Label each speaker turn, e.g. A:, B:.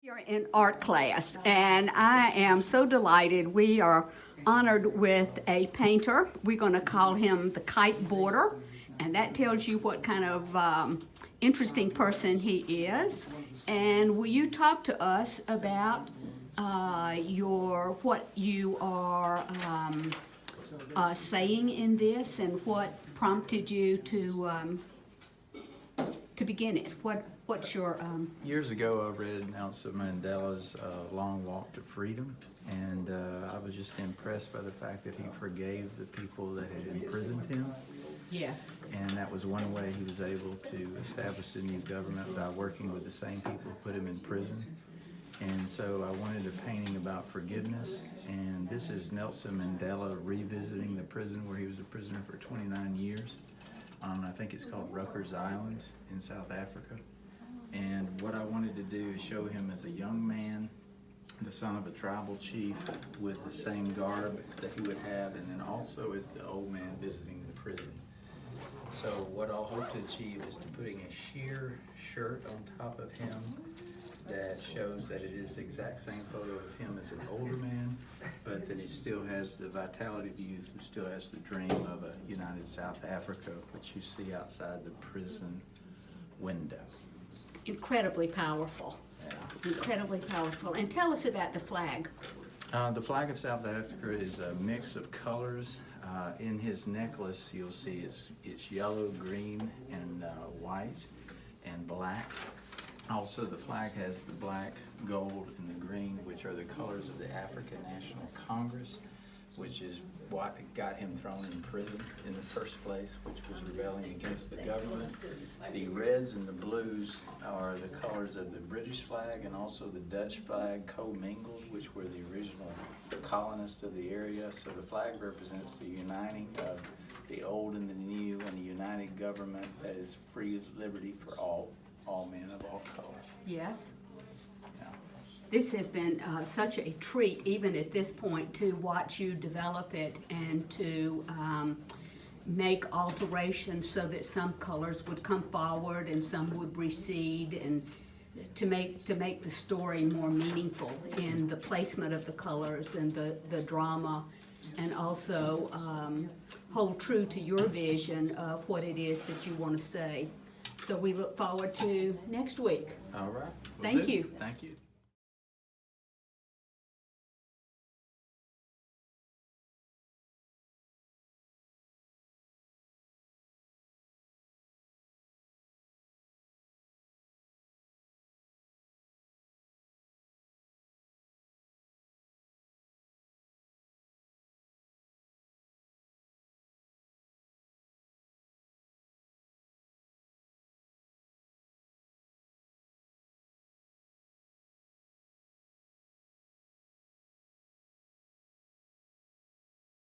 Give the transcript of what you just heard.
A: Here in art class, and I am so delighted. We are honored with a painter. We're going to call him the Kiteboarder, and that tells you what kind of interesting person he is. And will you talk to us about what you are saying in this, and what prompted you to begin it? What's your
B: Years ago, I read Nelson Mandela's Long Walk to Freedom, and I was just impressed by the fact that he forgave the people that had imprisoned him.
A: Yes.
B: And that was one way he was able to establish a new government, by working with the same people who put him in prison. And so I wanted a painting about forgiveness, and this is Nelson Mandela revisiting the prison where he was a prisoner for 29 years. I think it's called Rucker's Island in South Africa. And what I wanted to do is show him as a young man, the son of a tribal chief, with the same garb that he would have, and then also as the old man visiting the prison. So what I'll hope to achieve is to putting a sheer shirt on top of him that shows that it is the exact same photo of him as an older man, but that he still has the vitality of youth and still has the dream of a united South Africa, which you see outside the prison window.
A: Incredibly powerful.
B: Yeah.
A: Incredibly powerful. And tell us about the flag.
B: The flag of South Africa is a mix of colors. In his necklace, you'll see it's yellow, green, and white, and black. Also, the flag has the black, gold, and the green, which are the colors of the African National Congress, which is what got him thrown in prison in the first place, which was rebelling against the government. The reds and the blues are the colors of the British flag and also the Dutch flag commingled, which were the original colonists of the area. So the flag represents the uniting of the old and the new, and a united government that is free liberty for all men of all colors.
A: Yes.
B: Yeah.
A: This has been such a treat, even at this point, to watch you develop it and to make alterations so that some colors would come forward and some would recede, and to make the story more meaningful in the placement of the colors and the drama, and also hold true to your vision of what it is that you want to say. So we look forward to next week.
B: All right.
A: Thank you.
B: Thank you.